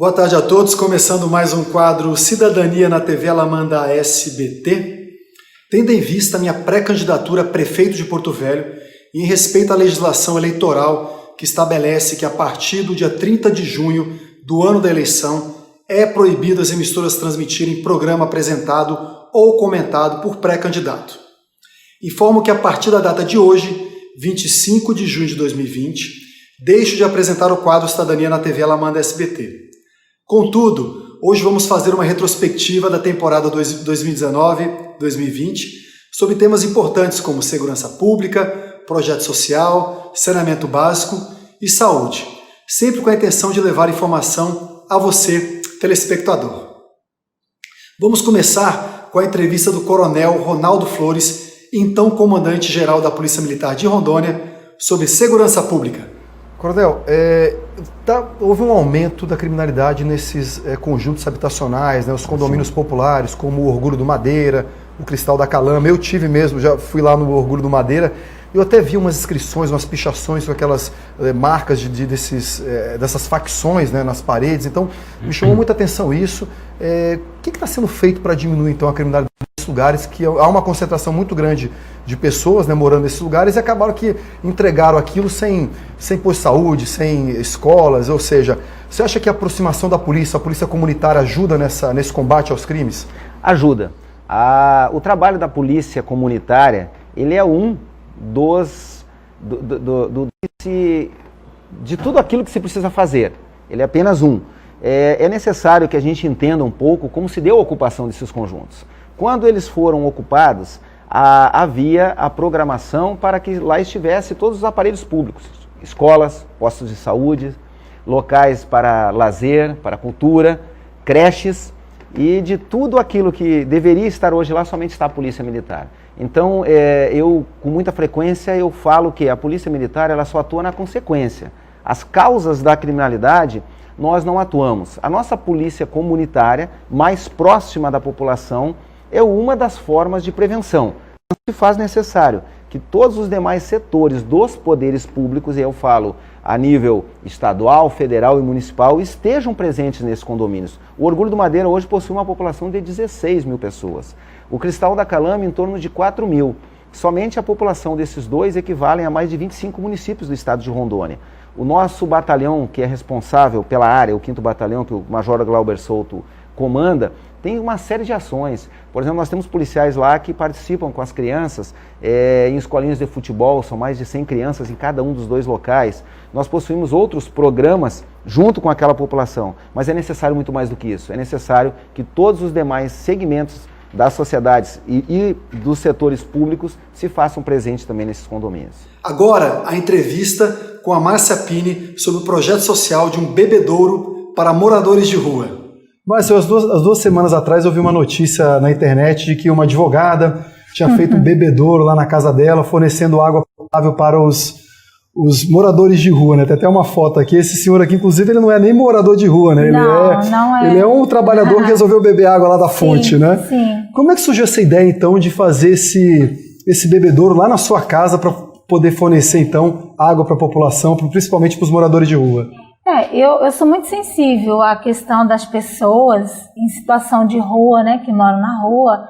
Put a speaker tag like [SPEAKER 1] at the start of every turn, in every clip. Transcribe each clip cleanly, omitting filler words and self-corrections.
[SPEAKER 1] Boa tarde a todos, começando mais um quadro Cidadania na TV Alamanda SBT. Tendo em vista a minha pré-candidatura a prefeito de Porto Velho e em respeito à legislação eleitoral que estabelece que a partir do dia 30 de junho do ano da eleição é proibido as emissoras transmitirem programa apresentado ou comentado por pré-candidato. Informo que a partir da data de hoje, 25 de junho de 2020, deixo de apresentar o quadro Cidadania na TV Alamanda SBT. Contudo, hoje vamos fazer uma retrospectiva da temporada 2019-2020 sobre temas importantes como segurança pública, projeto social, saneamento básico e saúde, sempre com a intenção de levar informação a você, telespectador. Vamos começar com a entrevista do Coronel Ronaldo Flores, então comandante-geral da Polícia Militar de Rondônia, sobre segurança pública.
[SPEAKER 2] Coronel, houve um aumento da criminalidade nesses conjuntos habitacionais, né, os condomínios populares, como o Orgulho do Madeira, o Cristal da Calama. Eu tive mesmo, já fui lá no Orgulho do Madeira, eu até vi umas inscrições, umas pichações com aquelas marcas dessas facções, né, nas paredes, então me chamou muita atenção isso. O que está sendo feito para diminuir então a criminalidade nesses lugares, que há uma concentração muito grande de pessoas, né, morando nesses lugares, e acabaram que entregaram aquilo sem posto de saúde, sem escolas, ou seja, você acha que a aproximação da polícia, a polícia comunitária ajuda nesse combate aos crimes?
[SPEAKER 3] Ajuda. O trabalho da polícia comunitária, ele é de tudo aquilo que se precisa fazer. Ele é apenas um. É necessário que a gente entenda um pouco como se deu a ocupação desses conjuntos. Quando eles foram ocupados, havia a programação para que lá estivesse todos os aparelhos públicos, escolas, postos de saúde, locais para lazer, para cultura, creches, e de tudo aquilo que deveria estar hoje lá somente está a Polícia Militar. Então, eu com muita frequência eu falo que a Polícia Militar ela só atua na consequência. As causas da criminalidade nós não atuamos. A nossa polícia comunitária, mais próxima da população, é uma das formas de prevenção. Se faz necessário que todos os demais setores dos poderes públicos, e eu falo a nível estadual, federal e municipal, estejam presentes nesses condomínios. O Orgulho do Madeira hoje possui uma população de 16 mil pessoas. O Cristal da Calama em torno de 4 mil. Somente a população desses dois equivalem a mais de 25 municípios do estado de Rondônia. O nosso batalhão, que é responsável pela área, o 5º Batalhão, que o Major Glauber Souto comanda, tem uma série de ações. Por exemplo, nós temos policiais lá que participam com as crianças em escolinhas de futebol, são mais de 100 crianças em cada um dos dois locais. Nós possuímos outros programas junto com aquela população, mas é necessário muito mais do que isso. É necessário que todos os demais segmentos das sociedades e dos setores públicos se façam presentes também nesses condomínios.
[SPEAKER 1] Agora, a entrevista com a Márcia Pini sobre o projeto social de um bebedouro para moradores de rua.
[SPEAKER 2] Mas as duas semanas atrás eu vi uma notícia na internet de que uma advogada tinha feito um bebedouro lá na casa dela, fornecendo água potável para os moradores de rua, né? Tem até uma foto aqui. Esse senhor aqui, inclusive, ele não é nem morador de rua, né? Ele é um trabalhador que resolveu beber água lá da fonte, né? Sim. Como é que surgiu essa ideia, então, de fazer esse bebedouro lá na sua casa para poder fornecer, então, água para a população, principalmente para os moradores de rua?
[SPEAKER 4] Eu sou muito sensível à questão das pessoas em situação de rua, né, que moram na rua,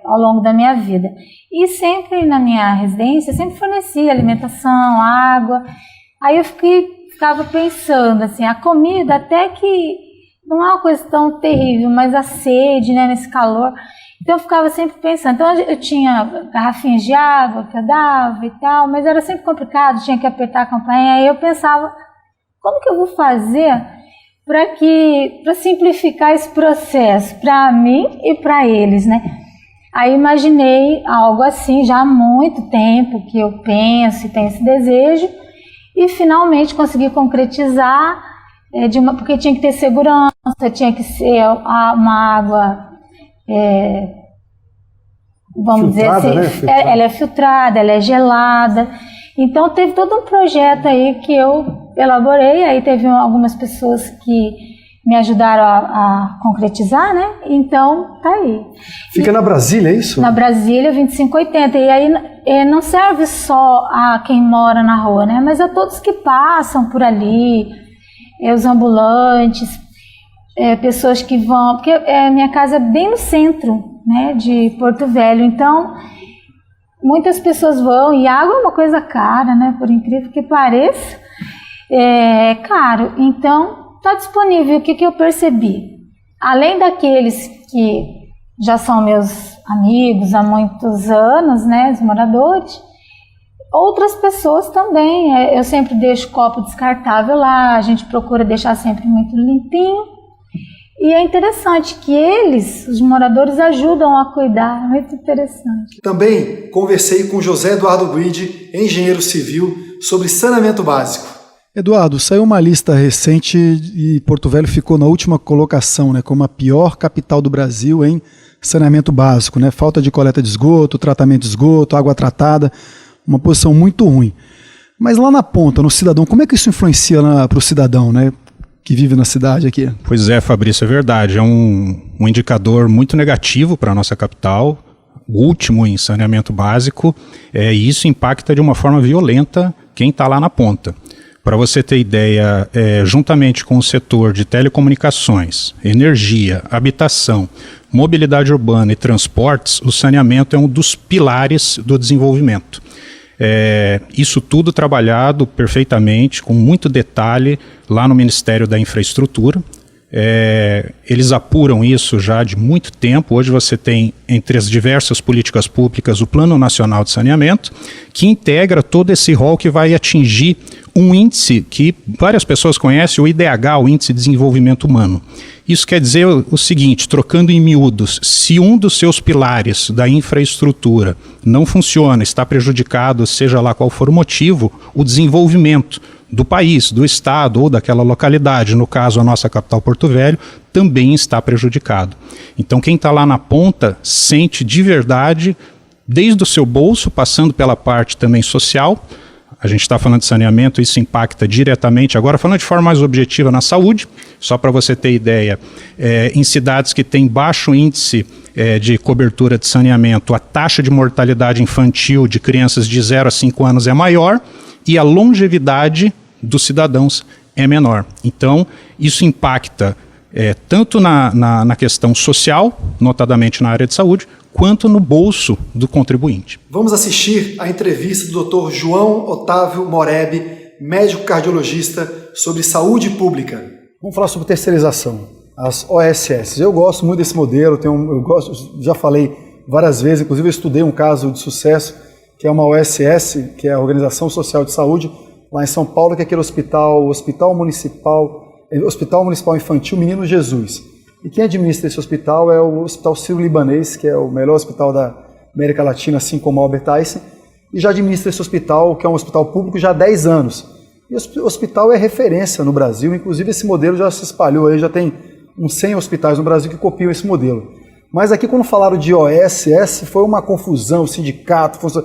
[SPEAKER 4] ao longo da minha vida. E sempre na minha residência, sempre fornecia alimentação, água. Aí eu ficava pensando, assim, a comida até que não é uma coisa tão terrível, mas a sede, né, nesse calor. Então eu ficava sempre pensando. Então eu tinha garrafinhas de água que eu dava e tal, mas era sempre complicado, tinha que apertar a campainha. Aí eu pensava, como que eu vou fazer para simplificar esse processo para mim e para eles, né? Aí imaginei algo assim já há muito tempo que eu penso e tenho esse desejo e finalmente consegui concretizar, porque tinha que ter segurança, tinha que ser uma água, vamos
[SPEAKER 2] filtrada,
[SPEAKER 4] dizer assim,
[SPEAKER 2] né?
[SPEAKER 4] Ela é filtrada, ela é gelada. Então teve todo um projeto aí que eu elaborei, aí teve algumas pessoas que me ajudaram a concretizar, né? Então, tá aí.
[SPEAKER 2] Fica na Brasília, é isso?
[SPEAKER 4] Na Brasília, 2580. E aí não serve só a quem mora na rua, né? Mas a todos que passam por ali, os ambulantes, pessoas que vão... Porque minha casa é bem no centro, né, de Porto Velho, então muitas pessoas vão, e água é uma coisa cara, né, por incrível que pareça, é caro, então está disponível. O que eu percebi? Além daqueles que já são meus amigos há muitos anos, né, os moradores, outras pessoas também. Eu sempre deixo copo descartável lá, a gente procura deixar sempre muito limpinho. E é interessante que eles, os moradores, ajudam a cuidar, muito interessante.
[SPEAKER 1] Também conversei com José Eduardo Guide, engenheiro civil, sobre saneamento básico. Eduardo, saiu uma lista recente e Porto Velho ficou na última colocação, né, como a pior capital do Brasil em saneamento básico, né? Falta de coleta de esgoto, tratamento de esgoto, água tratada, uma posição muito ruim. Mas lá na ponta, no cidadão, como é que isso influencia para o cidadão, né, que vive na cidade aqui?
[SPEAKER 5] Pois é, Fabrício, é verdade. É um indicador muito negativo para a nossa capital, o último em saneamento básico, e isso impacta de uma forma violenta quem está lá na ponta. Para você ter ideia, juntamente com o setor de telecomunicações, energia, habitação, mobilidade urbana e transportes, o saneamento é um dos pilares do desenvolvimento. Isso tudo trabalhado perfeitamente, com muito detalhe, lá no Ministério da Infraestrutura. Eles apuram isso já de muito tempo. Hoje você tem, entre as diversas políticas públicas, o Plano Nacional de Saneamento, que integra todo esse rol que vai atingir um índice que várias pessoas conhecem, o IDH, o Índice de Desenvolvimento Humano. Isso quer dizer o seguinte, trocando em miúdos, se um dos seus pilares da infraestrutura não funciona, está prejudicado, seja lá qual for o motivo, o desenvolvimento do país, do estado ou daquela localidade, no caso a nossa capital Porto Velho, também está prejudicado. Então quem está lá na ponta sente de verdade, desde o seu bolso, passando pela parte também social. A gente está falando de saneamento, isso impacta diretamente. Agora, falando de forma mais objetiva na saúde, só para você ter ideia, em cidades que têm baixo índice de cobertura de saneamento, a taxa de mortalidade infantil de crianças de 0 a 5 anos é maior e a longevidade dos cidadãos é menor. Então, isso impacta tanto na questão social, notadamente na área de saúde, quanto no bolso do contribuinte.
[SPEAKER 1] Vamos assistir a entrevista do Dr. João Otávio Moreb, médico cardiologista, sobre saúde pública. Vamos falar sobre terceirização, as OSS. Eu gosto muito desse modelo, já falei várias vezes, inclusive eu estudei um caso de sucesso, que é uma OSS, que é a Organização Social de Saúde, lá em São Paulo, que é aquele Hospital Municipal Infantil Menino Jesus. E quem administra esse hospital é o Hospital Sírio-Libanês, que é o melhor hospital da América Latina, assim como o Albert Einstein, e já administra esse hospital, que é um hospital público, já há 10 anos. E o hospital é referência no Brasil, inclusive esse modelo já se espalhou, aí já tem uns 100 hospitais no Brasil que copiam esse modelo. Mas aqui quando falaram de OSS, foi uma confusão, o sindicato, foi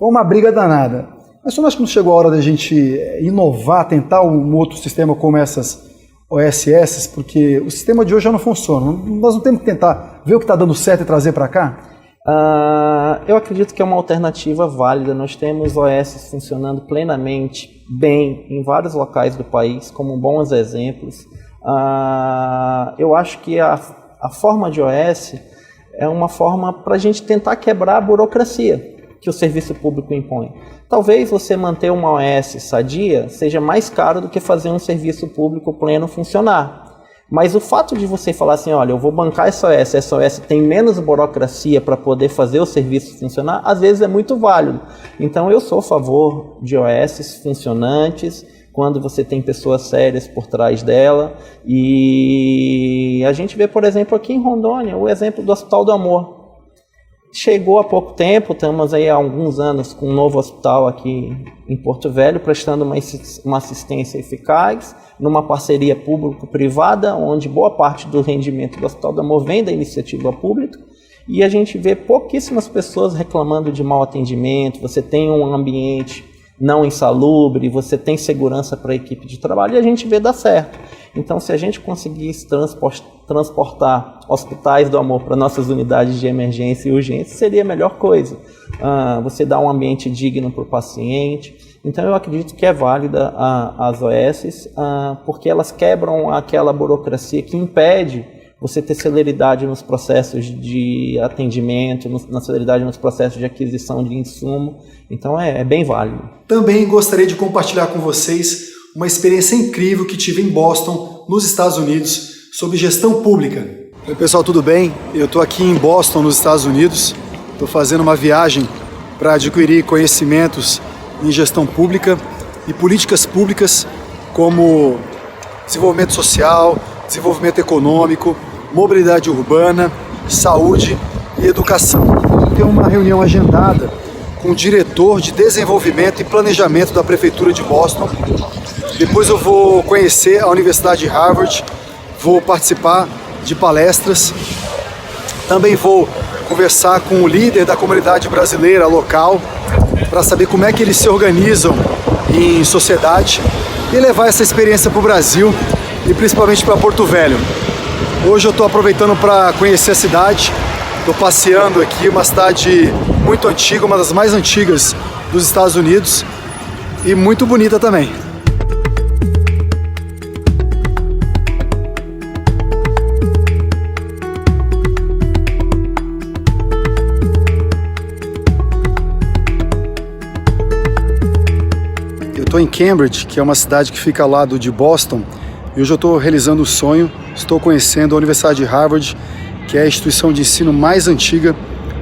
[SPEAKER 1] uma briga danada. Mas você não acha que não chegou a hora da gente inovar, tentar um outro sistema como essas OSS, porque o sistema de hoje já não funciona. Nós não temos que tentar ver o que está dando certo e trazer para cá?
[SPEAKER 6] Eu acredito que é uma alternativa válida. Nós temos OS funcionando plenamente bem em vários locais do país, como bons exemplos. Eu acho que a forma de OS é uma forma para a gente tentar quebrar a burocracia que o serviço público impõe. Talvez você manter uma OS sadia seja mais caro do que fazer um serviço público pleno funcionar. Mas o fato de você falar assim, olha, eu vou bancar essa OS tem menos burocracia para poder fazer o serviço funcionar, às vezes é muito válido. Então eu sou a favor de OS funcionantes, quando você tem pessoas sérias por trás dela. E a gente vê, por exemplo, aqui em Rondônia, o exemplo do Hospital do Amor. Chegou há pouco tempo, estamos aí há alguns anos com um novo hospital aqui em Porto Velho, prestando uma assistência eficaz, numa parceria público-privada, onde boa parte do rendimento do Hospital do Amor vem da iniciativa pública, e a gente vê pouquíssimas pessoas reclamando de mau atendimento. Você tem um ambiente não insalubre, você tem segurança para a equipe de trabalho, e a gente vê dar certo. Então, se a gente conseguisse transportar hospitais do amor para nossas unidades de emergência e urgência, seria a melhor coisa. Você dá um ambiente digno para o paciente, Então eu acredito que é válida as OS, porque elas quebram aquela burocracia que impede você ter celeridade nos processos de atendimento, na celeridade nos processos de aquisição de insumo. Então é bem válido.
[SPEAKER 1] Também gostaria de compartilhar com vocês uma experiência incrível que tive em Boston, nos Estados Unidos, sobre gestão pública. Oi pessoal, tudo bem? Eu estou aqui em Boston, nos Estados Unidos. Estou fazendo uma viagem para adquirir conhecimentos em gestão pública e políticas públicas como desenvolvimento social, desenvolvimento econômico, mobilidade urbana, saúde e educação. Tem uma reunião agendada com o diretor de desenvolvimento e planejamento da Prefeitura de Boston. Depois eu vou conhecer a Universidade de Harvard, vou participar de palestras, também vou conversar com o líder da comunidade brasileira local para saber como é que eles se organizam em sociedade e levar essa experiência para o Brasil e principalmente para Porto Velho. Hoje eu estou aproveitando para conhecer a cidade, estou passeando aqui, uma cidade muito antiga, uma das mais antigas dos Estados Unidos e muito bonita também. Eu estou em Cambridge, que é uma cidade que fica ao lado de Boston, e hoje eu estou realizando o sonho, estou conhecendo a Universidade de Harvard, que é a instituição de ensino mais antiga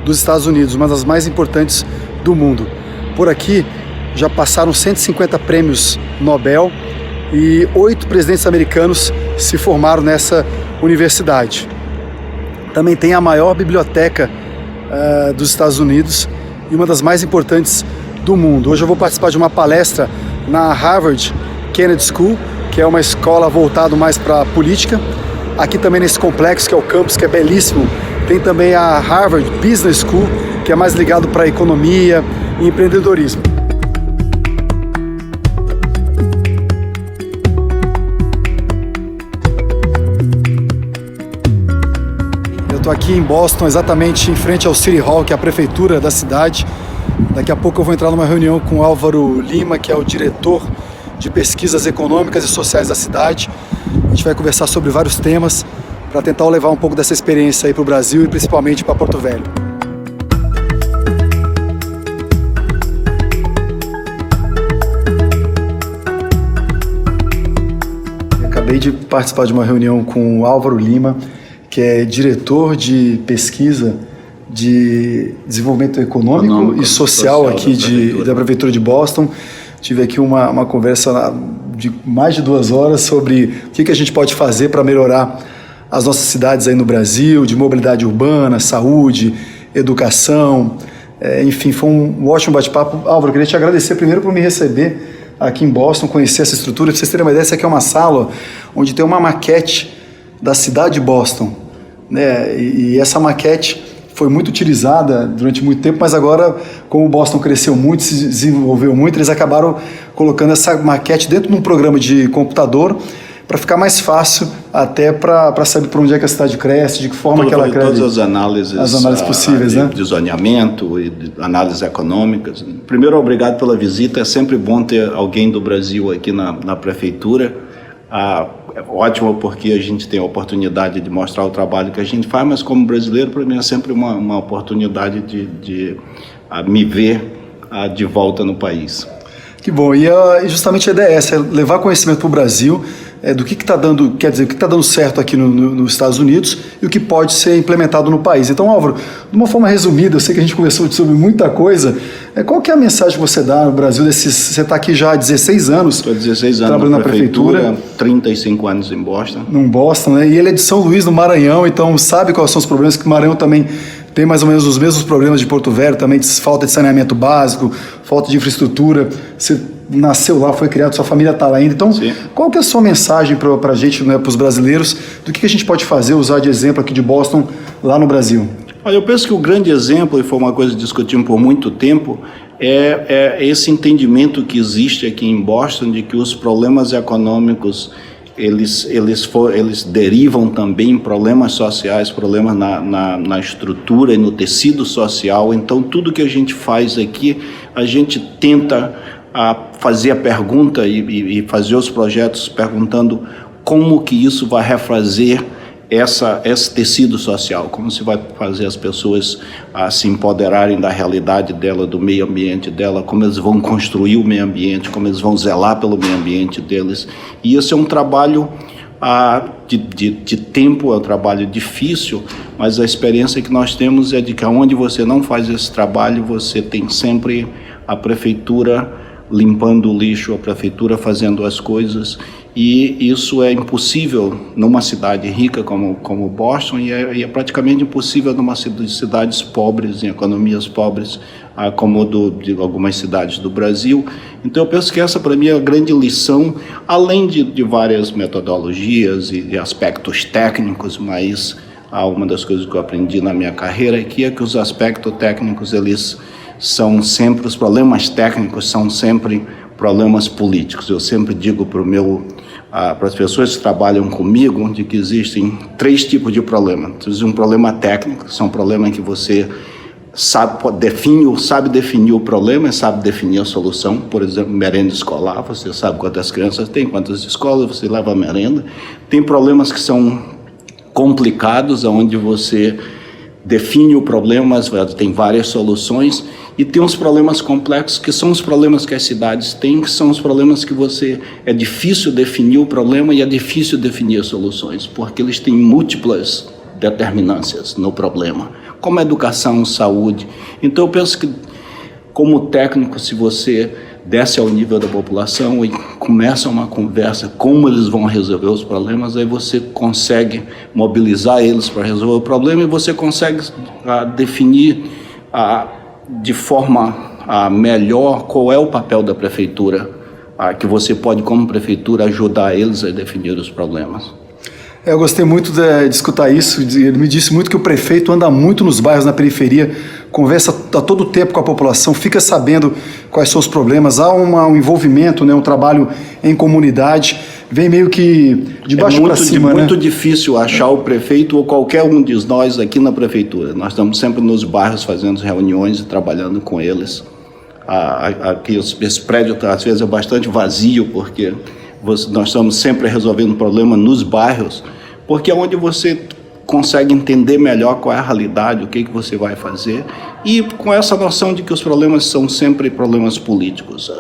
[SPEAKER 1] dos Estados Unidos, uma das mais importantes do mundo. Por aqui já passaram 150 prêmios Nobel e 8 presidentes americanos se formaram nessa universidade. Também tem a maior biblioteca dos Estados Unidos e uma das mais importantes do mundo. Hoje eu vou participar de uma palestra na Harvard Kennedy School, que é uma escola voltada mais para a política. Aqui também nesse complexo, que é o campus, que é belíssimo, tem também a Harvard Business School, que é mais ligado para economia e empreendedorismo. Eu estou aqui em Boston, exatamente em frente ao City Hall, que é a prefeitura da cidade. Daqui a pouco eu vou entrar numa reunião com o Álvaro Lima, que é o diretor de pesquisas econômicas e sociais da cidade. A gente vai conversar sobre vários temas para tentar levar um pouco dessa experiência aí para o Brasil e principalmente para Porto Velho. Eu acabei de participar de uma reunião com o Álvaro Lima, que é diretor de pesquisa de desenvolvimento econômico e social aqui da Prefeitura de Boston. Tive aqui uma conversa de mais de 2 horas sobre o que a gente pode fazer para melhorar as nossas cidades aí no Brasil, de mobilidade urbana, saúde, educação, enfim, foi um ótimo bate-papo. Álvaro, eu queria te agradecer primeiro por me receber aqui em Boston, conhecer essa estrutura. Para vocês terem uma ideia, essa aqui é uma sala onde tem uma maquete da cidade de Boston, né? E essa maquete foi muito utilizada durante muito tempo, mas agora, como o Boston cresceu muito, se desenvolveu muito, eles acabaram colocando essa maquete dentro de um programa de computador para ficar mais fácil até para saber por onde é que a cidade cresce, de que forma que ela cresce.
[SPEAKER 7] Todas as análises
[SPEAKER 1] possíveis,
[SPEAKER 7] né?
[SPEAKER 1] né?
[SPEAKER 7] De zoneamento e de análises econômicas. Primeiro, obrigado pela visita. É sempre bom ter alguém do Brasil aqui na prefeitura. É ótimo porque a gente tem a oportunidade de mostrar o trabalho que a gente faz, mas como brasileiro, para mim é sempre uma oportunidade de me ver de volta no país.
[SPEAKER 1] Que bom, e justamente a ideia é essa, é levar conhecimento para o Brasil do que está dando, quer dizer, o que está dando certo aqui nos Estados Unidos e o que pode ser implementado no país. Então, Álvaro, de uma forma resumida, eu sei que a gente conversou sobre muita coisa, qual que é a mensagem que você dá no Brasil? Você está aqui já há 16 anos.
[SPEAKER 7] Estou há 16 anos
[SPEAKER 1] trabalhando na prefeitura,
[SPEAKER 7] 35 anos em Boston.
[SPEAKER 1] Em Boston, né? E ele é de São Luís, no Maranhão, então sabe quais são os problemas, que o Maranhão também tem mais ou menos os mesmos problemas de Porto Velho, também de falta de saneamento básico, falta de infraestrutura. Você nasceu lá, foi criado, sua família está lá ainda. Então, sim, qual que é a sua mensagem para a gente, né, para os brasileiros, do que a gente pode fazer, usar de exemplo aqui de Boston, lá no Brasil?
[SPEAKER 7] Olha, eu penso que o grande exemplo, e foi uma coisa que discutimos por muito tempo, é esse entendimento que existe aqui em Boston de que os problemas econômicos eles derivam também em problemas sociais, problemas na estrutura e no tecido social. Então, tudo que a gente faz aqui, a gente tenta fazer a pergunta e fazer os projetos perguntando como que isso vai refazer esse tecido social, como se vai fazer as pessoas se empoderarem da realidade dela, do meio ambiente dela, como eles vão construir o meio ambiente, como eles vão zelar pelo meio ambiente deles. E esse é um trabalho de tempo, é um trabalho difícil, mas a experiência que nós temos é de que onde você não faz esse trabalho, você tem sempre a prefeitura limpando o lixo, a prefeitura fazendo as coisas, e isso é impossível numa cidade rica como Boston, e é praticamente impossível numa cidades pobres, em economias pobres, como de algumas cidades do Brasil. Então eu penso que essa para mim é a grande lição, além de várias metodologias e aspectos técnicos, mas uma das coisas que eu aprendi na minha carreira é que os aspectos técnicos, eles são sempre, os problemas técnicos são sempre problemas políticos. Eu sempre digo para as pessoas que trabalham comigo de que existem 3 tipos de problemas. Existe um problema técnico, que são problemas que você sabe definir o problema e sabe definir a solução. Por exemplo, merenda escolar, você sabe quantas crianças tem, quantas escolas você leva a merenda. Tem problemas que são complicados, onde você define o problema, mas tem várias soluções. E tem uns problemas complexos, que são os problemas que as cidades têm, que são os problemas que é difícil definir o problema e é difícil definir as soluções, porque eles têm múltiplas determinâncias no problema, como educação, saúde. Então eu penso que, como técnico, se você desce ao nível da população e começa uma conversa como eles vão resolver os problemas, aí você consegue mobilizar eles para resolver o problema e você consegue definir de forma melhor qual é o papel da prefeitura, que você pode, como prefeitura, ajudar eles a definir os problemas.
[SPEAKER 2] Eu gostei muito de escutar isso. Ele me disse muito que o prefeito anda muito nos bairros, na periferia, conversa a todo tempo com a população, fica sabendo quais são os problemas, há um envolvimento, né, um trabalho em comunidade, vem meio que de baixo para cima. É
[SPEAKER 7] muito difícil achar o prefeito ou qualquer um de nós aqui na prefeitura. Nós estamos sempre nos bairros fazendo reuniões e trabalhando com eles. Aqui esse prédio às vezes é bastante vazio, porque nós estamos sempre resolvendo problema nos bairros, porque é onde você consegue entender melhor qual é a realidade, o que você vai fazer, e com essa noção de que os problemas são sempre problemas políticos.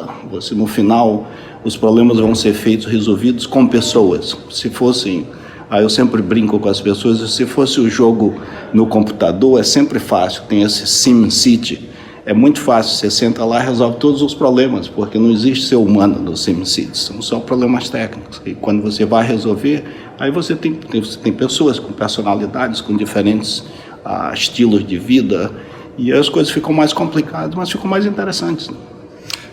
[SPEAKER 7] No final, os problemas vão ser resolvidos com pessoas. Se fossem, eu sempre brinco com as pessoas, se fosse o jogo no computador, é sempre fácil, tem esse SimCity, é muito fácil, você senta lá e resolve todos os problemas, porque não existe ser humano no SimCity, são só problemas técnicos. E quando você vai resolver, aí você tem pessoas com personalidades, com diferentes estilos de vida, e as coisas ficam mais complicadas, mas ficam mais interessantes.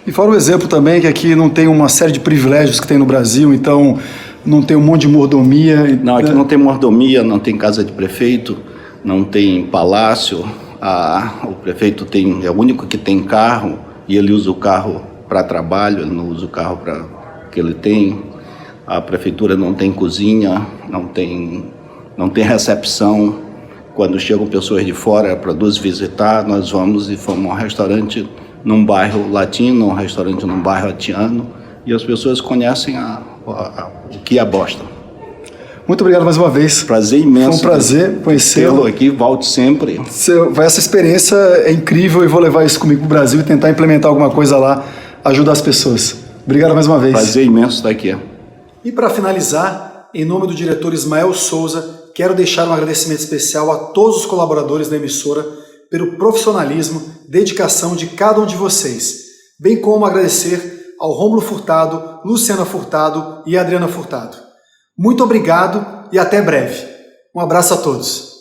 [SPEAKER 2] E fora o exemplo também que aqui não tem uma série de privilégios que tem no Brasil, então não tem um monte de mordomia.
[SPEAKER 7] Não, aqui não tem mordomia, não tem casa de prefeito, não tem palácio. O prefeito é o único que tem carro, e ele usa o carro para trabalho, ele não usa o carro que ele tem. A prefeitura não tem cozinha, não tem recepção. Quando chegam pessoas de fora para nos visitar, nós vamos a um restaurante num bairro latino, um restaurante num bairro haitiano, e as pessoas conhecem o que é Boston.
[SPEAKER 2] Muito obrigado mais uma vez.
[SPEAKER 7] Prazer imenso.
[SPEAKER 2] Foi um prazer conhecê-lo
[SPEAKER 7] aqui, volte sempre.
[SPEAKER 2] Essa experiência é incrível e vou levar isso comigo para o Brasil e tentar implementar alguma coisa lá, ajudar as pessoas. Obrigado mais uma vez.
[SPEAKER 7] Prazer imenso estar aqui.
[SPEAKER 1] E para finalizar, em nome do diretor Ismael Souza, quero deixar um agradecimento especial a todos os colaboradores da emissora pelo profissionalismo, dedicação de cada um de vocês, bem como agradecer ao Rômulo Furtado, Luciana Furtado e Adriana Furtado. Muito obrigado e até breve. Um abraço a todos.